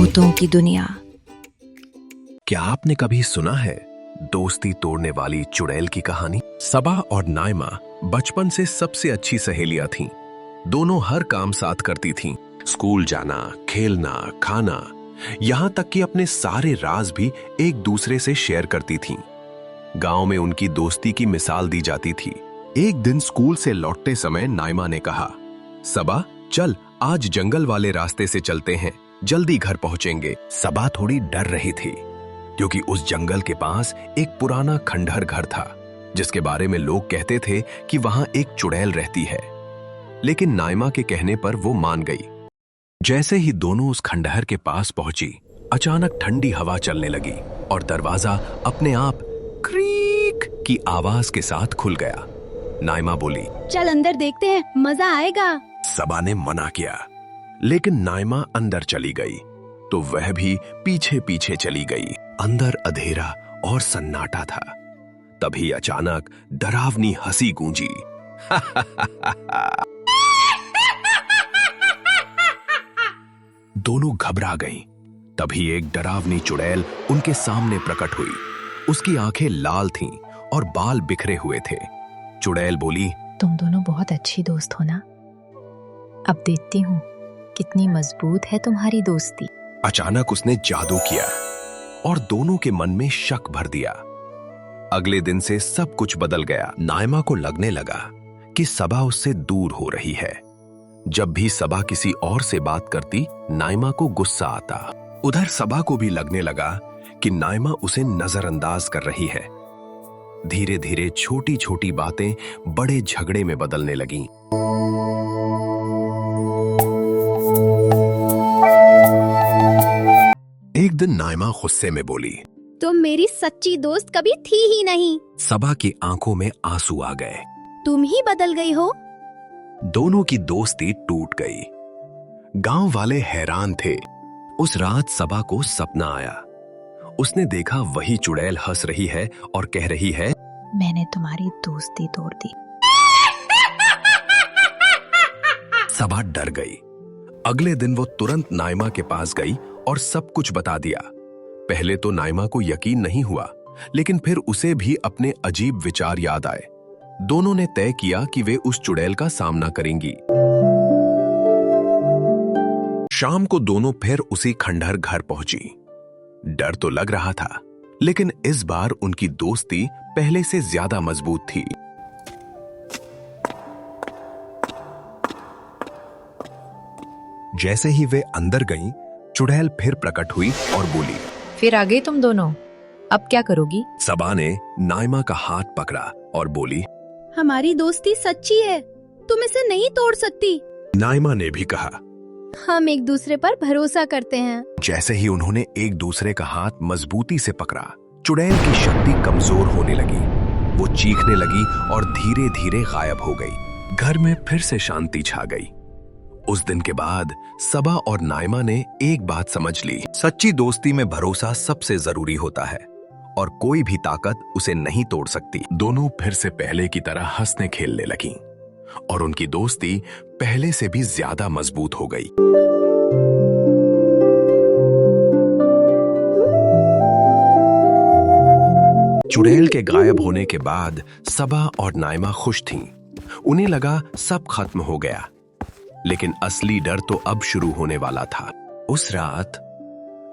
भूतों की दुनिया। क्या आपने कभी सुना है दोस्ती तोड़ने वाली चुड़ैल की कहानी? सबा और नाइमा बचपन से सबसे अच्छी सहेलियां थीं। दोनों हर काम साथ करती थीं। स्कूल जाना, खेलना, खाना, यहाँ तक कि अपने सारे राज भी एक दूसरे से शेयर करती थीं। गांव में उनकी दोस्ती की मिसाल दी जाती थी। एक दिन स्कूल से लौटते समय नाइमा ने कहा, सबा चल आज जंगल वाले रास्ते से चलते हैं, जल्दी घर पहुंचेंगे। सबा थोड़ी डर रही थी क्योंकि उस जंगल के पास एक पुराना खंडहर घर था जिसके बारे में लोग कहते थे कि वहां एक चुड़ैल रहती है। लेकिन नाइमा के कहने पर वो मान गई। जैसे ही दोनों उस खंडहर के पास पहुंची, अचानक ठंडी हवा चलने लगी और दरवाजा अपने आप क्रीक की आवाज के साथ खुल गया। नाइमा बोली, चल अंदर देखते हैं, मजा आएगा। सबा ने मना किया, लेकिन नाइमा अंदर चली गई तो वह भी पीछे पीछे चली गई। अंदर अंधेरा और सन्नाटा था। तभी अचानक डरावनी हंसी गूंजी। दोनों घबरा गईं। तभी एक डरावनी चुड़ैल उनके सामने प्रकट हुई। उसकी आंखें लाल थीं और बाल बिखरे हुए थे। चुड़ैल बोली, तुम दोनों बहुत अच्छी दोस्त हो ना। अब देखती हूँ कितनी मजबूत है तुम्हारी दोस्ती। अचानक उसने जादू किया और दोनों के मन में शक भर दिया। अगले दिन से सब कुछ बदल गया। नाइमा को लगने लगा कि सबा उससे दूर हो रही है। जब भी सबा किसी और से बात करती, नाइमा को गुस्सा आता। उधर सबा को भी लगने लगा कि नाइमा उसे नजरअंदाज कर रही है। धीरे धीरे छोटी छोटी बातें बड़े झगड़े में बदलने लगीं। एक दिन नाइमा गुस्से में बोली, तुम मेरी सच्ची दोस्त कभी थी ही नहीं। सबा की आंखों में आंसू आ गए। तुम ही बदल गई हो। दोनों की दोस्ती टूट गई। गांव वाले हैरान थे। उस रात सबा को सपना आया। उसने देखा वही चुड़ैल हंस रही है और कह रही है, मैंने तुम्हारी दोस्ती तोड़ दी। सबा डर गई। अगले दिन वो तुरंत नाइमा के पास गई और सब कुछ बता दिया। पहले तो नाइमा को यकीन नहीं हुआ, लेकिन फिर उसे भी अपने अजीब विचार याद आए। दोनों ने तय किया कि वे उस चुड़ैल का सामना करेंगी। शाम को दोनों फिर उसी खंडहर घर पहुंची। डर तो लग रहा था, लेकिन इस बार उनकी दोस्ती पहले से ज्यादा मजबूत थी। जैसे ही वे अंदर गईं, चुड़ैल फिर प्रकट हुई और बोली, फिर आ गई तुम दोनों, अब क्या करोगी? सबा ने नाइमा का हाथ पकड़ा और बोली, हमारी दोस्ती सच्ची है, तुम इसे नहीं तोड़ सकती। नाइमा ने भी कहा। हम एक दूसरे पर भरोसा करते हैं। जैसे ही उन्होंने एक दूसरे का हाथ मजबूती से पकड़ा, चुड़ैल की शक्ति कमजोर होने लगी। वो चीखने लगी और धीरे धीरे गायब हो गई। घर में फिर से शांति छा गई। उस दिन के बाद सबा और नाइमा ने एक बात समझ ली, सच्ची दोस्ती में भरोसा सबसे जरूरी होता है और कोई भी ताकत उसे नहीं तोड़ सकती। दोनों फिर से पहले की तरह हंसने खेलने लगीं और उनकी दोस्ती पहले से भी ज्यादा मजबूत हो गई। चुड़ैल के गायब होने के बाद सबा और नाइमा खुश थीं। उन्हें लगा सब खत्म हो गया, लेकिन असली डर तो अब शुरू होने वाला था। उस रात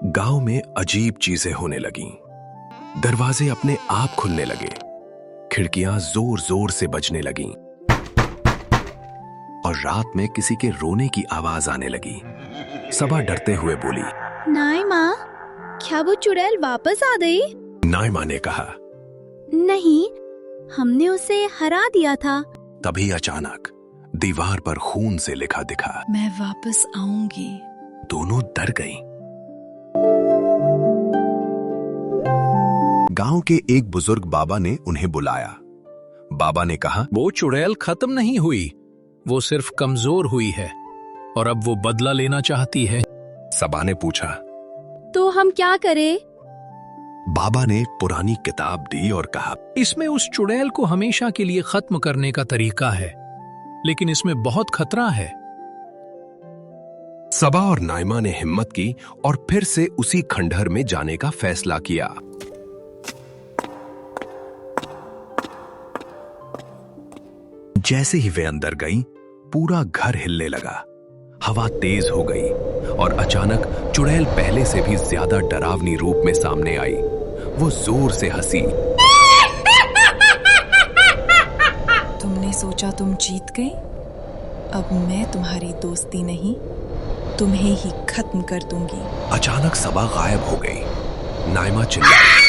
गांव में अजीब चीजें होने लगीं। दरवाजे अपने आप खुलने लगे, खिड़कियां जोर जोर से बजने लगीं और रात में किसी के रोने की आवाज आने लगी। सबा डरते हुए बोली, नाइमा, क्या वो चुड़ैल वापस आ गई? नाइमा ने कहा, नहीं, हमने उसे हरा दिया था। तभी अचानक दीवार पर खून से लिखा दिखा, मैं वापस आऊंगी। दोनों डर गईं। गांव के एक बुजुर्ग बाबा ने उन्हें बुलाया। बाबा ने कहा, वो चुड़ैल खत्म नहीं हुई, वो सिर्फ कमजोर हुई है और अब वो बदला लेना चाहती है। सबा ने पूछा, तो हम क्या करें? बाबा ने एक पुरानी किताब दी और कहा, इसमें उस चुड़ैल को हमेशा के लिए खत्म करने का तरीका है, लेकिन इसमें बहुत खतरा है। सबा और नाइमा ने हिम्मत की और फिर से उसी खंडहर में जाने का फैसला किया। जैसे ही वे अंदर गईं, पूरा घर हिलने लगा। हवा तेज हो गई और अचानक चुड़ैल पहले से भी ज्यादा डरावनी रूप में सामने आई। वो जोर से हंसी। तुमने सोचा तुम जीत गए? अब मैं तुम्हारी दोस्ती नहीं, तुम्हें ही खत्म कर दूंगी। अचानक सबा गायब हो गई। नाइमा चिल्लाई,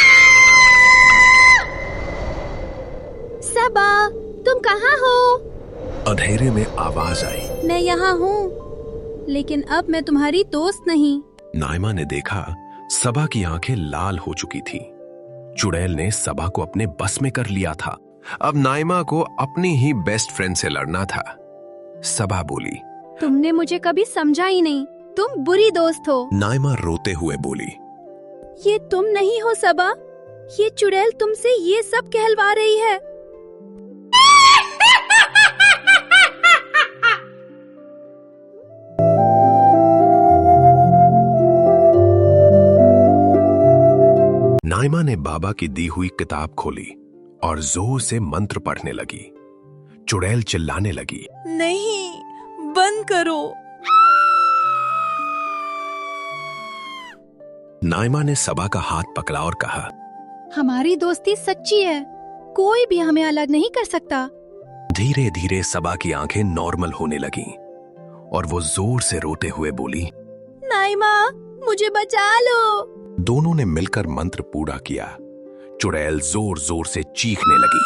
सबा, तुम कहाँ हो? अंधेरे में आवाज आई। मैं यहाँ हूँ, लेकिन अब मैं तुम्हारी दोस्त नहीं। नाइमा ने देखा सबा की आंखें लाल हो चुकी थी। चुड़ैल ने सबा को अपने बस में कर लिया था। अब नाइमा को अपनी ही बेस्ट फ्रेंड से लड़ना था। सबा बोली, तुमने मुझे कभी समझा ही नहीं, तुम बुरी दोस्त हो। नाइमा रोते हुए बोली, ये तुम नहीं हो सबा, ये चुड़ैल तुमसे ये सब कहलवा रही है। नाइमा ने बाबा की दी हुई किताब खोली और जोर से मंत्र पढ़ने लगी। चुड़ैल चिल्लाने लगी, नहीं, बंद करो। नाइमा ने सबा का हाथ पकड़ा और कहा, हमारी दोस्ती सच्ची है, कोई भी हमें अलग नहीं कर सकता। धीरे धीरे सबा की आंखें नॉर्मल होने लगीं और वो जोर से रोते हुए बोली, नाइमा, मुझे बचा लो। दोनों ने मिलकर मंत्र पूरा किया। चुड़ैल जोर जोर से चीखने लगी।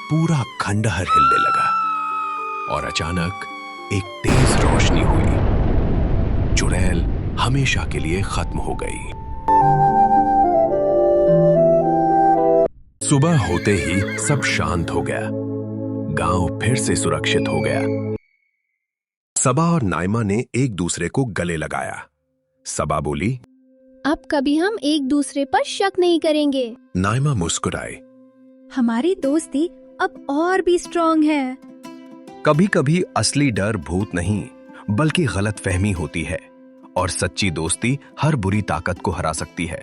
पूरा खंडहर हिलने लगा और अचानक एक तेज रोशनी हुई। चुड़ैल हमेशा के लिए खत्म हो गई। सुबह होते ही सब शांत हो गया। गांव फिर से सुरक्षित हो गया। सबा और नाइमा ने एक दूसरे को गले लगाया। सबा बोली, अब कभी हम एक दूसरे पर शक नहीं करेंगे। नाइमा मुस्कुराए, हमारी दोस्ती अब और भी स्ट्रॉन्ग है। कभी कभी असली डर भूत नहीं बल्कि गलतफहमी होती है और सच्ची दोस्ती हर बुरी ताकत को हरा सकती है।